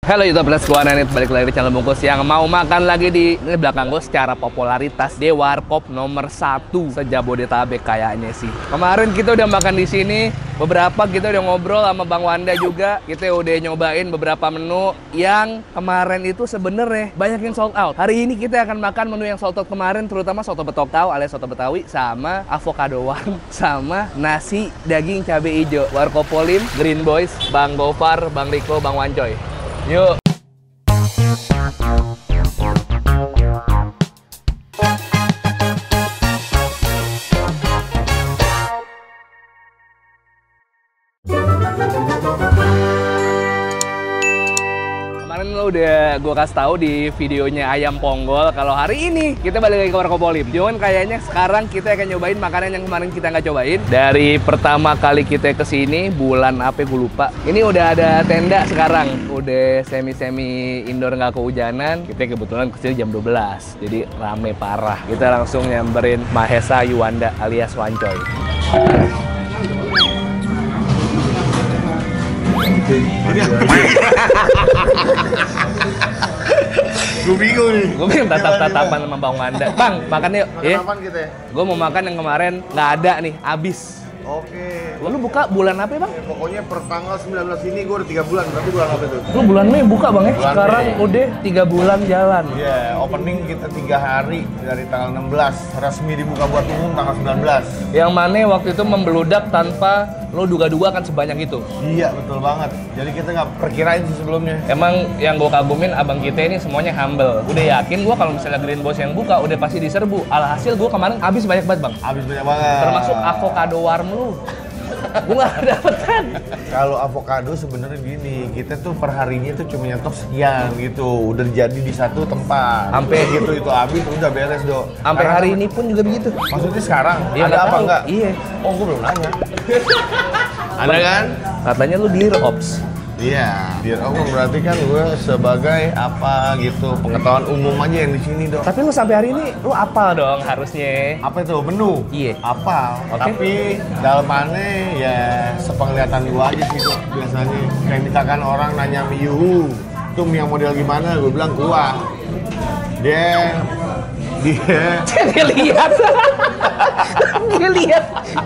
Halo YouTubers, gue Nanit, balik lagi di channel Bungkus yang mau makan lagi di belakang gue secara popularitas di warkop nomor 1 se-Jabodetabek kayaknya sih. Kemarin kita udah makan di sini, beberapa kita udah ngobrol sama Bang Wanda juga. Kita udah nyobain beberapa menu yang kemarin itu sebenarnya banyak yang sold out. Hari ini kita akan makan menu yang sold out kemarin, terutama soto betokau alias soto Betawi sama avocado warm sama nasi daging cabai hijau. Warkop Polim, Green Boys, Bang Gofar, Bang Riko, Bang Wancoy. Yuk. Kemarin lo udah gue kasih tahu di videonya Ayam Ponggol kalau hari ini kita balik lagi ke Warkop Polim. Cuman kayaknya sekarang kita akan nyobain makanan yang kemarin kita nggak cobain. Dari pertama kali kita kesini bulan apa gue lupa. Ini udah ada tenda sekarang, udah semi indoor nggak kehujanan. Kita kebetulan kesini jam 12, jadi rame parah. Kita langsung nyamperin Mahesa Yuwanda alias Wancoy. Gue bingung nih. Gue bingung tatap-tatapan sama Bang Wanda. Bang, makan yuk. Makan apaan kita ya? Gue mau makan yang kemarin nggak ada nih, abis. Oke. Lu buka bulan apa Bang? Pokoknya per tanggal 19 ini gue udah 3 bulan. Berarti bulan apa itu? Lu bulan Mei buka Bang ya? Bulan Sekarang Mei. udah 3 bulan jalan. Iya, opening kita 3 hari dari tanggal 16. Resmi dibuka buat umum tanggal 19. Yang mana waktu itu membeludak tanpa lo duga-duga kan sebanyak itu. Iya, betul banget. Jadi kita nggak perkirain sih sebelumnya. Emang yang gue kagumin abang kita ini semuanya humble. Udah yakin gue kalau misalnya Green Boss yang buka udah pasti diserbu. Alhasil gue kemarin habis banyak banget Bang. Habis banyak banget. Termasuk avocado warm lu. Gue nggak dapet kan. Kalau avocado sebenarnya gini, kita tuh per harinya tuh cuma nyetok sekian gitu, udah jadi di satu tempat. Sampai gitu itu habis udah beres dok. Sampai Karena hari kan- ini pun juga begitu. Maksudnya sekarang Iya, ada nggak apa tahu. enggak? Iya. Oh, gue belum nanya. Ada kan? Katanya lu di ops. Iya. Biar aku berarti kan gue sebagai apa gitu pengetahuan umum aja yang di sini dok. Tapi lu sampai hari ini lu apal dong harusnya. Apa itu menu? Iya. Apa? Oke. Tapi dalamannya ya sepenglihatan gua aja sih dok biasanya. Kayak misalkan orang nanya mie yuhu, itu mie yang model gimana? Gue bilang kuah. Dia Dia lihat.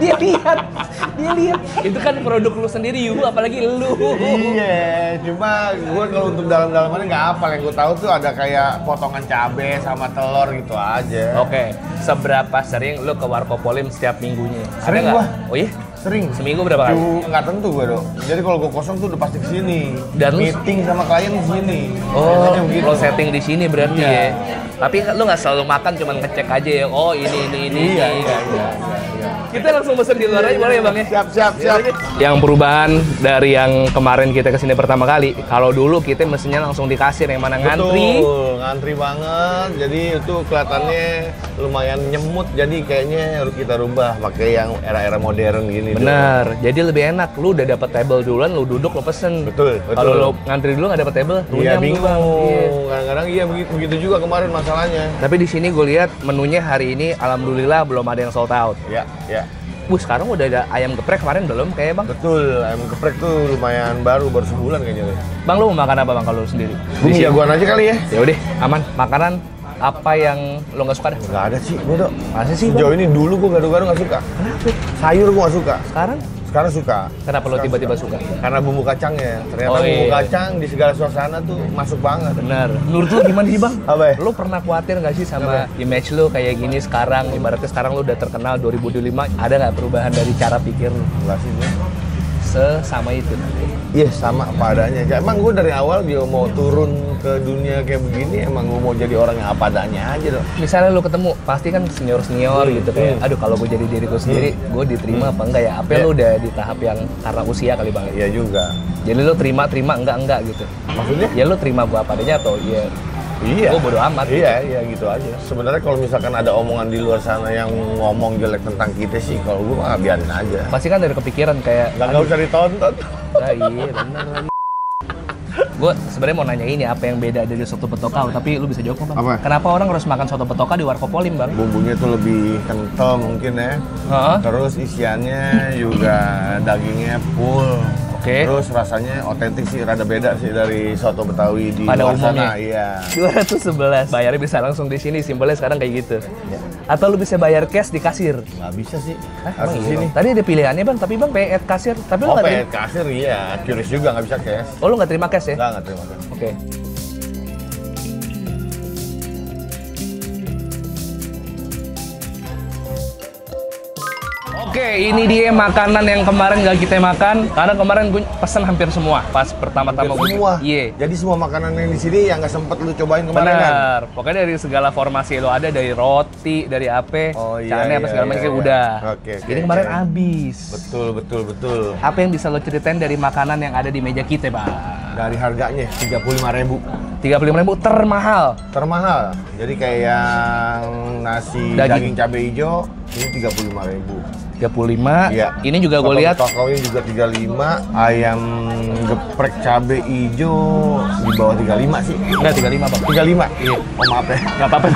Dia lihat. Itu kan produk lu sendiri, Yuhu, apalagi lu. Iya, cuma gue kalau untuk dalam-dalamannya nggak apa. Yang gue tahu tuh ada kayak potongan cabai sama telur gitu aja. Oke, seberapa sering lu ke Warkop Polim setiap minggunya? Sering Ada nggak? gua. Oh iya? Sering. Seminggu berapa kali? Nggak tentu gue dok. Jadi kalau gue kosong tuh udah pasti kesini. Dan lu- meeting sama klien di sini. Oh, Biasanya begitu. lo setting di sini berarti Iya. ya. Tapi lu nggak selalu makan, cuman ngecek aja ya. Oh ini. Iya. Kita langsung pesen di luar aja boleh ya Bang ya? Siap. Yang perubahan dari yang kemarin kita kesini pertama kali, kalau dulu kita mestinya langsung di kasir, yang mana ngantri. Betul, ngantri banget. Jadi itu kelihatannya lumayan nyemut. Jadi kayaknya harus kita rubah pakai yang era-era modern gini. Bener, jadi lebih enak. Lu udah dapet table duluan, lu duduk, lu pesen. Betul. Kalau lu ngantri dulu nggak dapet table, Iya runyam bingung. tuh, Bang. Iya. Kadang-kadang iya begitu juga kemarin masalahnya. Tapi di sini gue lihat menunya hari ini alhamdulillah belum ada yang sold out. Ya. Sekarang udah ada ayam geprek, kemarin belum kayak Bang. Betul, ayam geprek tuh lumayan baru sebulan kayaknya. Bang, lu mau makan apa Bang kalau lu sendiri? Bumi jagoan aja kali ya? Ya udah, aman. Makanan apa yang lo nggak suka dah? Nggak ada sih, gue dok. Masa sih Bang? Sejauh ini dulu gue gado-gado nggak suka. Kenapa? Sayur gue nggak suka. Sekarang Suka. kenapa lo tiba-tiba suka? Karena bumbu kacangnya. Ternyata Oh, bumbu iya. kacang di segala suasana tuh masuk banget. Bener. Menurut lu gimana sih Bang? Apa ya? Lu pernah khawatir nggak sih sama image lu kayak gini sekarang? Ibaratnya sekarang lu udah terkenal 2025, ada nggak perubahan dari cara pikir lu? Enggak sih gue. Sesama itu. Iya sama apa adanya. Emang gue dari awal dia mau turun ke dunia kayak begini, emang gue mau jadi orang yang apa adanya aja dong. Misalnya lu ketemu, pasti kan senior gitu kayak, aduh kalau gue jadi diriku sendiri, gue diterima apa enggak ya? Apa lu udah di tahap yang karena usia kali Bang? Iya juga. Jadi lu terima enggak gitu. Maksudnya? Ya lu terima gua apa adanya atau ya Iya. gua bodo amat. Iya gitu aja. Sebenarnya kalau misalkan ada omongan di luar sana yang ngomong jelek tentang kita sih, kalau gue mah biarin aja. Pasti kan dari kepikiran kayak Nggak usah ditonton. nah, iya bener lagi. Gue sebenarnya mau nanya ini apa yang beda dari soto betokau, tapi lu bisa jawab Bang. Apa? Kenapa orang harus makan soto betokau di Warkop Polim Bang? Bumbunya tuh lebih kental mungkin ya. Heeh. Terus isiannya juga dagingnya full. Oke. Terus rasanya otentik sih, rada beda sih dari soto Betawi di Pada luar umumnya. sana. Iya. 211. Bayarnya bisa langsung di sini, simpelnya sekarang kayak gitu. Ya. Atau lu bisa bayar cash di kasir. Nggak bisa sih. Emang Harus di iya, sini. Bang? Tadi ada pilihannya bang, tapi bang pay at kasir. Tapi lu Oh, nggak pay terima. at kasir iya. Curious juga nggak bisa cash. Oh lu nggak terima cash ya? Nggak terima kasih. Oke. Oke, ini dia makanan yang kemarin gak kita makan. Karena kemarin gue pesen hampir semua pas pertama-tama gue. Semua. Iya. Jadi semua makanan yang di sini yang nggak sempet lu cobain kemarin kan? Benar. Pokoknya dari segala formasi lo ada, dari roti, dari apa, Oh, iya, cane apa iya, segala iya, macam iya. udah. Oke, Jadi kemarin oke. habis. Betul. Apa yang bisa lo ceritain dari makanan yang ada di meja kita, Bang? Dari harganya 35.000 35.000 termahal. termahal. Jadi kayak yang nasi Daging. daging cabai hijau ini 35.000. 35. Iya. Ini juga gue lihat Tokonya juga 35. Ayam geprek cabai hijau di bawah 35 sih. enggak 35, Bang. 35. Iya. Oh, maaf ya. Nggak apa-apa.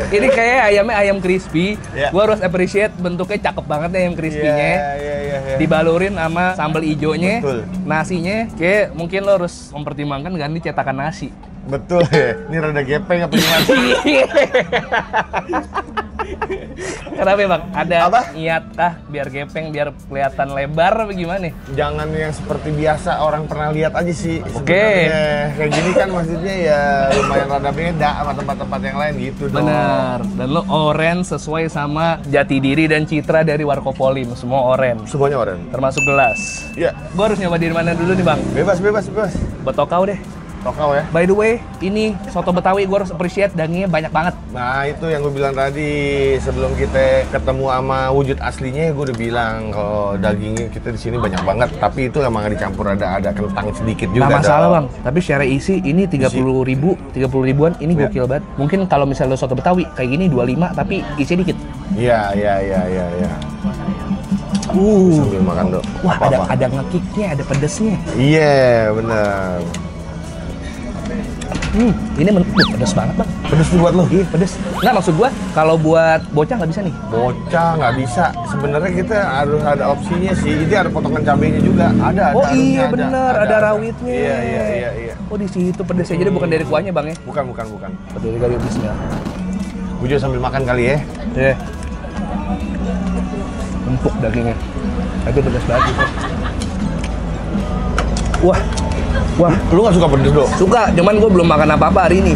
Ini kayak ayamnya ayam crispy. Iya. Gua harus appreciate bentuknya cakep banget nih ayam crispy-nya. Iya. Dibalurin sama sambal ijonya. Betul. Nasinya kayak mungkin lo harus mempertimbangkan ganti cetakan nasi. Betul ya. Ini rada gepeng apa gimana? Kenapa Bang? Ada Apa? niat kah biar gepeng, biar kelihatan lebar apa gimana? Jangan yang seperti biasa orang pernah lihat aja sih. Oke. Sebenarnya. Kayak gini kan maksudnya ya lumayan rada beda sama tempat-tempat yang lain gitu dong. Bener. Dan lo orange sesuai sama jati diri dan citra dari Warkopolim. Semua orange. Semuanya orang. Termasuk gelas. Iya. Gue harus nyoba di mana dulu nih Bang? Bebas. Betokau deh. Tokau ya. By the way, ini soto Betawi gue harus appreciate dagingnya banyak banget. Nah itu yang gue bilang tadi sebelum kita ketemu sama wujud aslinya, gue udah bilang kalau dagingnya kita di sini banyak banget. Tapi itu emang dicampur ada kentang sedikit juga. Nggak masalah dong. Bang, tapi secara isi ini 30 ribuan, ini Iya. gokil banget. Mungkin kalau misalnya lo soto Betawi kayak gini 25 tapi isi dikit. Iya. Sambil makan dong. Wah, Apa-apa. ada ngekiknya, ada pedesnya. Iya benar. Ini pedes banget Bang. Pedes tuh buat lo. Iya, pedes. Nggak, maksud gua kalau buat bocah nggak bisa nih. Bocah nggak bisa. Sebenarnya kita harus ada opsinya sih. Ini ada potongan cabenya juga. Ada. Oh harusnya iya bener, ada rawitnya. Iya. Oh di situ pedesnya, jadi bukan dari kuahnya Bang ya? Bukan. Betul kali bismillah. Gue juga sambil makan kali ya. Iya. Empuk dagingnya. Tapi pedas banget gitu. Wah, Lu nggak suka pedes dong? suka, cuman gue belum makan apa-apa hari ini.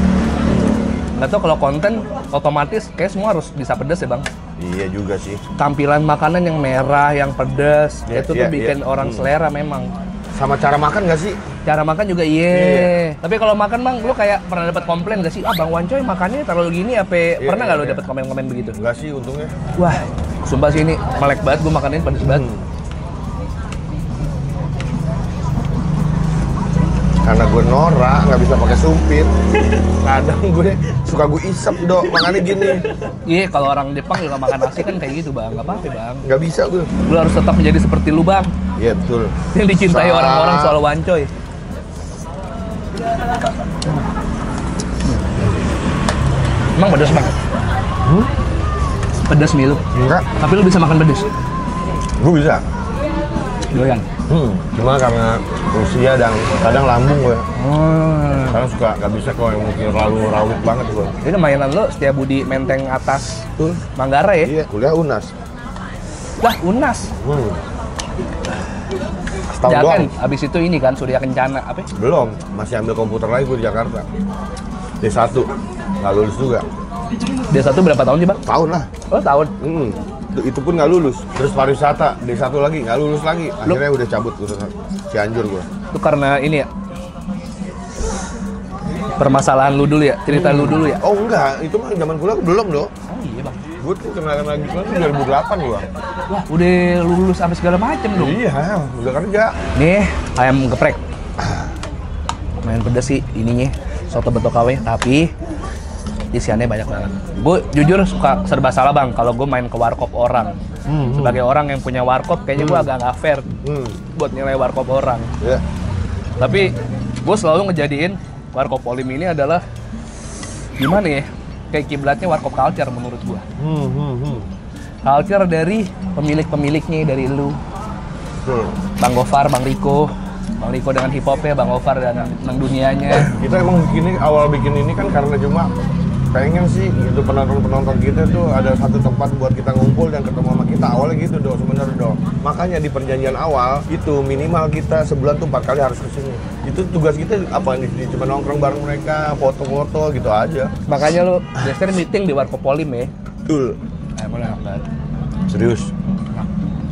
Nggak tau kalau konten otomatis kayak semua harus bisa pedas ya Bang. Iya juga sih. Tampilan makanan yang merah, yang pedas, Iya, itu tuh iya, bikin iya. orang selera memang. Sama cara makan nggak sih? Cara makan juga iya. Iya. Tapi kalau makan Bang, lu kayak pernah dapat komplain gak sih? Ah Bang Wancoy makannya terlalu gini apa? Iya, Pernah nggak iya, lu iya. dapat komen-komen begitu? Enggak sih untungnya. Wah, sumpah sih ini melek banget, gue makannya pedas banget. Karena gue norak, nggak bisa pakai sumpit. Kadang gue suka gue isep dok, makanya gini. Iya, kalau orang Jepang juga makan nasi kan kayak gitu Bang, nggak apa-apa Bang. Nggak bisa gue. Lu harus tetap menjadi seperti lu Bang, Iya betul. yang dicintai Sa- orang-orang soal Wancoy. Emang pedas Bang? Pedas mie lu, Enggak, tapi lu bisa makan pedas? gue bisa. Doyan? Cuma karena usia dan kadang lambung gue. Oh. Kadang suka nggak bisa kalau yang mungkin terlalu rawit banget gue. Ini mainan lo Setiabudi Menteng atas tuh Manggarai ya? Iya, kuliah UNAS. Lah Unas. Setahun Jangan, doang. abis itu ini kan Surya Kencana apa? Belum, masih ambil komputer lagi gue di Jakarta. D1, nggak lulus juga. Dia satu berapa tahun sih Bang? Tahun lah. Oh tahun. Itu pun nggak lulus. Terus pariwisata, D1 lagi, nggak lulus lagi. Akhirnya udah cabut gue Cianjur gue. Itu karena ini ya permasalahan lu dulu ya, cerita lu dulu ya. Oh enggak, itu mah zaman kuliah belum dong. Oh iya Bang. Gue tuh kenalan lagi kan 2008 gua. Wah udah lulus sampai segala macem dong. Iya, udah kerja. Nih ayam geprek. Main pedas sih ininya, soto Betokawe, tapi isiannya banyak banget. Gue jujur suka serba salah Bang kalau gue main ke warkop orang. Sebagai orang yang punya warkop, kayaknya gue agak nggak fair buat nilai warkop orang. Ya. Tapi gue selalu ngejadiin warkop Polim ini adalah gimana ya? Kayak kiblatnya warkop culture menurut gue. Culture dari pemilik-pemiliknya, dari lu. Betul. Bang Gofar, Bang Riko dengan hip hopnya, Bang Gofar dan tentang dunianya. Kita emang awal bikin ini kan karena cuma pengen sih gitu penonton kita tuh ada satu tempat buat kita ngumpul dan ketemu sama kita. Awalnya gitu dong sebenarnya dong. Makanya di perjanjian awal itu minimal kita sebulan tuh 4 kali harus kesini. Itu tugas kita apa nih? Cuma nongkrong bareng mereka, foto-foto gitu aja. Makanya lu biasanya meeting di Warkop Polim ya. Betul. Enak banget. Serius.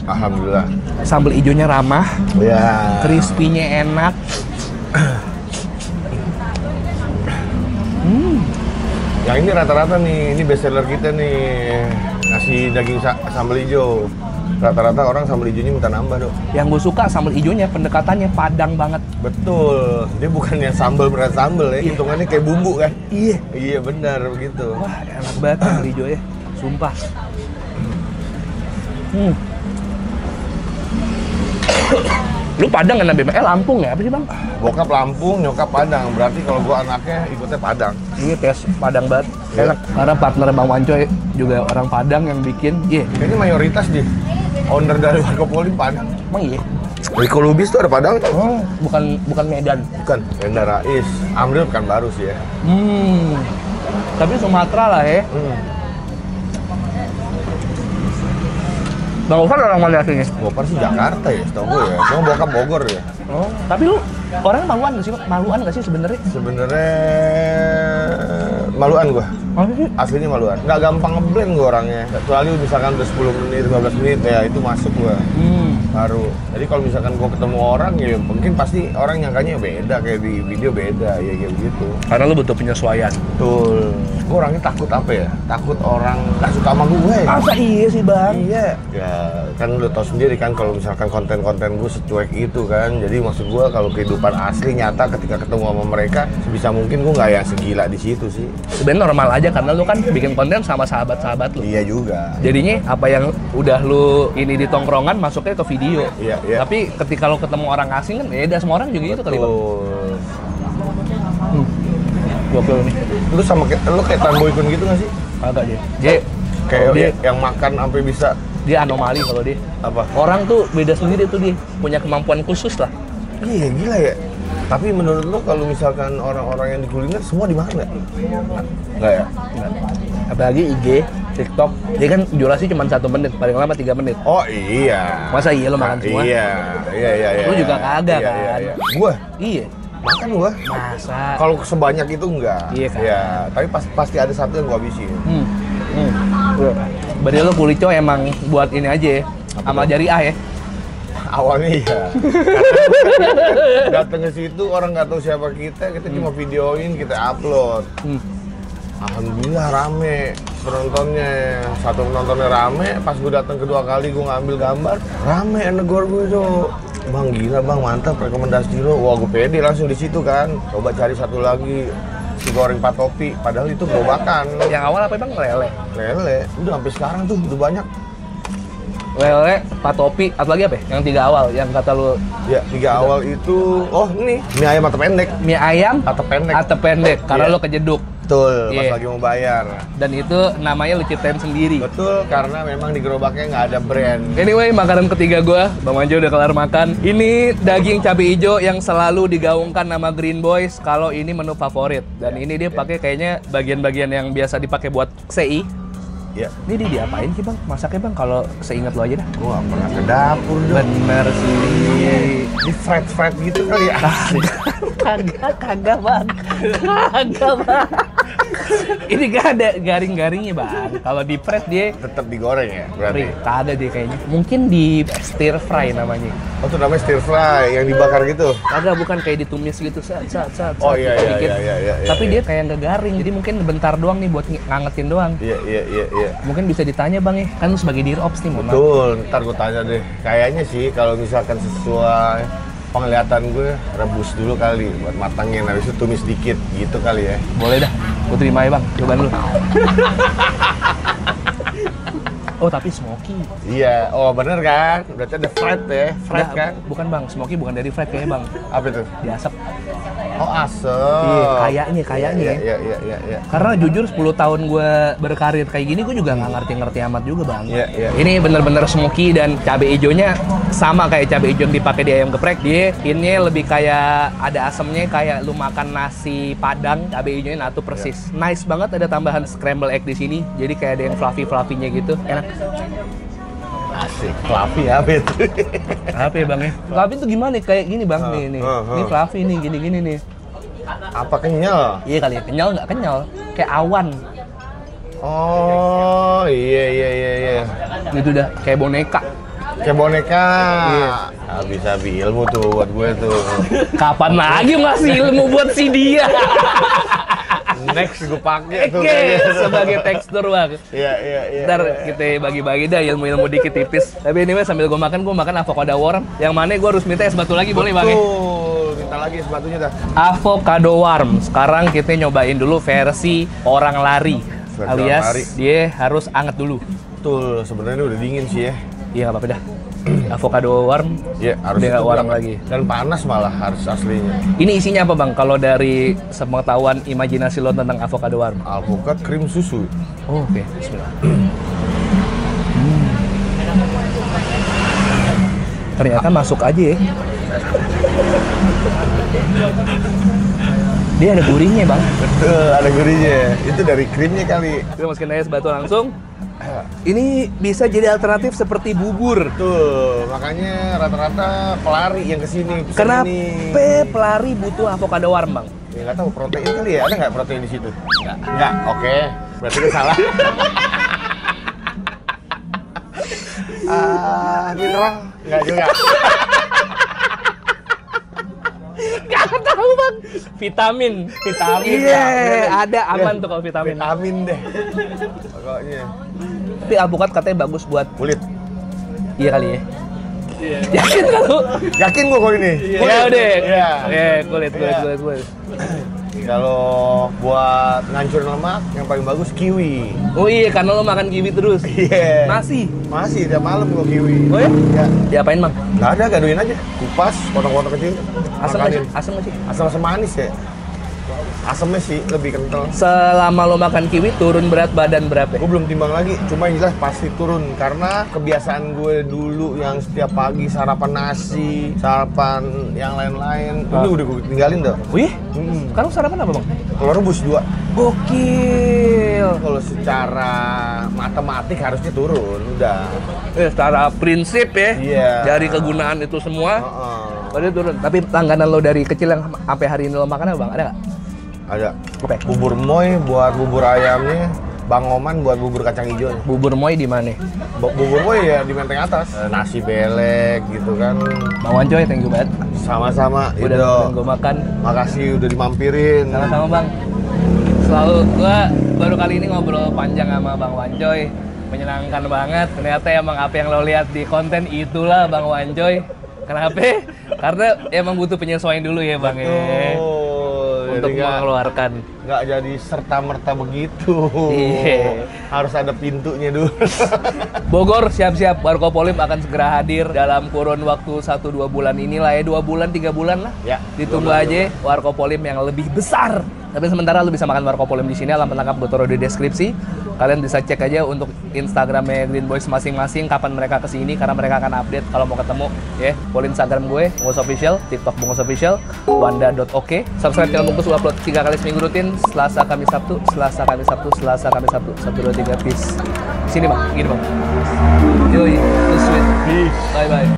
Alhamdulillah. Sambal ijonya ramah, Ya. crispy-nya enak. Yang ini rata-rata nih, ini best seller kita nih. Nasi daging sambal hijau. Rata-rata orang sambal hijaunya minta nambah dong. Yang gue suka sambal ijonya pendekatannya Padang banget. Betul. Dia bukan yang sambal berat sambal ya, hitungannya kayak bumbu kan. Iya. Iya benar begitu. Wah enak banget sambal ijonya, sumpah. Lu Padang kan Bim? Lampung ya? Apa sih Bang? Bokap Lampung, nyokap Padang. Berarti kalau gua anaknya ikutnya Padang. Ini tes Padang banget. Iya. Enak. Karena partner Bang Wancoy juga orang Padang yang bikin. Iya. Kayaknya mayoritas dia. Owner dari Warkop Polim Padang. Emang iya? Riko Lubis tuh ada Padang. Oh, bukan Medan. Bukan, Enda Rais. Amril kan baru sih ya. Tapi Sumatera lah ya. Bang Gofar orang mana aslinya? Gopar sih Jakarta ya, setahu gue ya. Cuma bokap Bogor ya. Oh, tapi lu orangnya maluan nggak sih? Maluan nggak sih sebenarnya? Sebenarnya maluan gua. Masa sih? Aslinya maluan. Nggak gampang ngeblend gua orangnya. Kecuali misalkan udah 10 menit, 15 menit ya itu masuk gua. Baru. Jadi kalau misalkan gua ketemu orang ya mungkin pasti orang nyangkanya beda kayak di video beda ya kayak begitu. Karena lu butuh penyesuaian. Betul. Gua orangnya takut apa ya? Takut orang nggak suka sama gue. Masa iya sih Bang? Iya. Ya kan lu tau sendiri kan kalau misalkan konten-konten gue secuek itu kan. Jadi maksud gua kalau kehidupan asli nyata ketika ketemu sama mereka sebisa mungkin gua nggak yang segila di situ sih. Sebenarnya normal aja karena lu kan bikin konten sama sahabat-sahabat lu. Iya juga. Jadinya apa yang udah lu ini di tongkrongan masuknya ke video. Iya, iya. Tapi ketika lu ketemu orang asing kan beda, semua orang juga gitu kali Bang. Gokil nih. Lu sama lu kayak Tanboy Kun gitu nggak sih? Kagak dia. Dia Kayak dia, yang makan sampai bisa dia anomali kalau dia. apa? Orang tuh beda sendiri tuh dia, punya kemampuan khusus lah. Iya gila ya. Tapi menurut lu kalau misalkan orang-orang yang di kuliner semua dimakan nggak? Nggak ya? Enggak. Apalagi IG, TikTok, dia kan durasi cuma 1 menit, paling lama 3 menit. Oh iya. Masa iya lo makan semua? Iya. Lu juga kagak Iya, kan? Iya, iya. Gua Iya. makan gua. Masa? Kalau sebanyak itu enggak. Iya kan? Ya, tapi pasti ada satu yang gua habisin. Berarti lo kulico emang buat ini aja ya, amal jariah ya? Awalnya iya. Datang ke situ orang nggak tahu siapa kita cuma videoin, kita upload. Alhamdulillah rame penontonnya. Satu penontonnya rame, pas gue datang kedua kali gue ngambil gambar, rame yang negor gue tuh. Bang gila bang, mantap rekomendasi lo. Wah gue pede langsung di situ kan. Coba cari satu lagi, si goreng Pak Topi. Padahal itu gerobakan. Yang awal apa bang? Lele. Lele, udah sampai sekarang tuh udah banyak. Lele, Pak Topi, atau lagi apa ya? Yang 3 awal, yang kata lu. Ya 3 awal itu, oh ini mie ayam atau pendek. Mie ayam Atau pendek. atau pendek, karena Iya. lo kejeduk. Betul, pas Iya. lagi mau bayar. Dan itu namanya lu ciptain sendiri. Betul, karena memang di gerobaknya nggak ada brand. Anyway, makanan ketiga gua, Bang Manjo udah kelar makan. Ini daging cabai hijau yang selalu digaungkan nama Green Boys. Kalau ini menu favorit. Dan ini dia pakai kayaknya bagian-bagian yang biasa dipakai buat sei. Ya, Ini dia diapain sih bang? Masaknya bang kalau seingat lo aja dah. gua nggak pernah ke dapur dong. Bener sih. Di fried gitu kali ya. Kagak bang. Kagak bang. Ini gak ada garing-garingnya bang. Kalau di fry dia Tetap digoreng ya, berarti. kagak deh kayaknya. Mungkin di stir fry namanya. Oh, itu namanya stir fry yang dibakar gitu. Kagak, bukan kayak ditumis gitu. Oh, iya, dikit. iya. Tapi dia kayak nggak garing. Jadi mungkin bentar doang nih buat ngangetin doang. Iya. Mungkin bisa ditanya bang ya. Kan lu sebagai dirops nih mohon maaf. Betul, ntar gua tanya deh. Kayaknya sih kalau misalkan sesuai penglihatan gue, rebus dulu kali buat matangin. Habis itu tumis dikit gitu kali ya. Boleh dah. Gue terima ya bang. Cobaan lu. Oh tapi smoky. Iya, oh bener kan? Berarti ada fried ya, fried Nggak, kan? Bukan bang, smoky bukan dari fried kayaknya bang. Apa itu? Diasap. Oh, asem. Iya, kayaknya. Iya. Karena jujur 10 tahun gue berkarir kayak gini, gue juga nggak ngerti-ngerti amat juga bang. Iya. Ini bener-bener smoky dan cabai hijaunya sama kayak cabai hijau yang dipakai di ayam geprek. Dia ini lebih kayak ada asemnya, kayak lu makan nasi padang. Cabai hijaunya natu persis. Nice banget, ada tambahan scramble egg di sini. Jadi kayak ada yang fluffy-fluffinya gitu. Enak. Asik, fluffy apa itu? Apa ya bang ya? Fluffy itu gimana? Kayak gini bang, nih. Ini fluffy nih, gini-gini nih. Apa kenyal? Iya kali ya, kenyal nggak kenyal? Kayak awan. Oh, iya. Gitu dah, kayak boneka. Kayak boneka. Iya. Habis ilmu tuh buat gue tuh. Kapan lagi ngasih ilmu buat si dia? Next gue pakai tuh Oke, kayaknya. sebagai tekstur bang. Iya. Ntar kita bagi-bagi dah ilmu-ilmu dikit tipis. Tapi anyway sambil gue makan avocado worm. Yang mana gue harus minta es batu lagi, boleh bang ya? Tuh, minta lagi es batunya dah. Avocado worm. Sekarang kita nyobain dulu versi orang lari. Versi Alias orang lari. dia harus anget dulu. Betul, sebenarnya udah dingin sih ya. Iya nggak apa-apa dah. Avocado worm. Iya, harus Dia nggak itu warm banget. lagi. Dan panas malah harus aslinya. Ini isinya apa bang? Kalau dari sepengetahuan imajinasi lo tentang avocado worm? Alpukat krim susu. Oh, oke. Bismillah. Ternyata masuk aja ya. Dia ada gurihnya bang. Betul, ada gurihnya. Itu dari krimnya kali. Kita masukin es batu langsung. Ini bisa jadi alternatif seperti bubur. Tuh, makanya rata-rata pelari yang kesini. Kenapa pelari butuh avocado worm bang? Ya nggak tahu, protein kali ya? Ada nggak protein di situ? Nggak. Oke. Berarti gue salah. Mineral? Nggak juga. Gak tahu bang. Vitamin. Iya, ada aman tuh kalau vitamin. Vitamin deh. Pokoknya. Tapi alpukat katanya bagus buat Kulit. iya kali ya. Yakin kan lu? Yakin gue kalau ini? Ya udah. Iya. Kulit. Kalau buat ngancurin lemak, yang paling bagus kiwi. Oh iya, karena lo makan kiwi terus. Iya. Masih tiap malam gue kiwi. Oh ya? Ya. Diapain bang? Nggak ada, gaduhin aja. Kupas, potong-potong kecil. Asam makanin. nggak sih? Asam manis ya. Asamnya sih lebih kental. Selama lo makan kiwi, turun berat badan berapa? Gue belum timbang lagi, cuma yang jelas pasti turun. Karena kebiasaan gue dulu yang setiap pagi sarapan nasi, sarapan yang lain-lain, ini udah gue tinggalin dah. Wih, sekarang sarapan apa bang? Telur rebus 2. Gokil. Kalau secara matematik harusnya turun, udah. Secara prinsip ya, Iya. dari kegunaan itu semua, Heeh. berarti turun. Tapi langganan lo dari kecil yang sampai hari ini lo makan apa bang? Ada nggak? Ada. Oke. Bubur moy buat bubur ayamnya, Bang Oman buat bubur kacang hijaunya. Bubur moy di mana? Bubur moy ya di menteng atas. Nasi belek gitu kan. Bang Wancoy, thank you banget. Sama-sama. Udah nemenin gue makan. Makasih udah dimampirin. Sama-sama bang. Selalu gua baru kali ini ngobrol panjang sama Bang Wancoy. Menyenangkan banget. Ternyata emang apa yang lo lihat di konten itulah Bang Wancoy. Kenapa? Karena emang butuh penyesuaian dulu ya bang. Untuk mengeluarkan. Nggak jadi serta-merta begitu. Iya. Harus ada pintunya dulu. Bogor siap-siap, Warkopolim akan segera hadir dalam kurun waktu 1-2 bulan inilah ya, 2 bulan 3 bulan lah. Ya, Ditunggu aja Warkopolim yang lebih besar. Tapi sementara lu bisa makan Warkopolim di sini, alamat lengkap gue taruh di deskripsi. Kalian bisa cek aja untuk Instagramnya Green Boys masing-masing kapan mereka kesini, karena mereka akan update kalau mau ketemu ya. Follow Instagram gue, Bungkus Official, TikTok Bungkus Official, wanda.oke. Subscribe channel Bungkus, upload 3 kali seminggu rutin, Selasa, Kamis, Sabtu, Selasa, Kamis, Sabtu, Selasa, Kamis, Sabtu, 1, 2, 3, peace. Sini bang, gini bang. Yoi, too sweet. Peace. Bye-bye.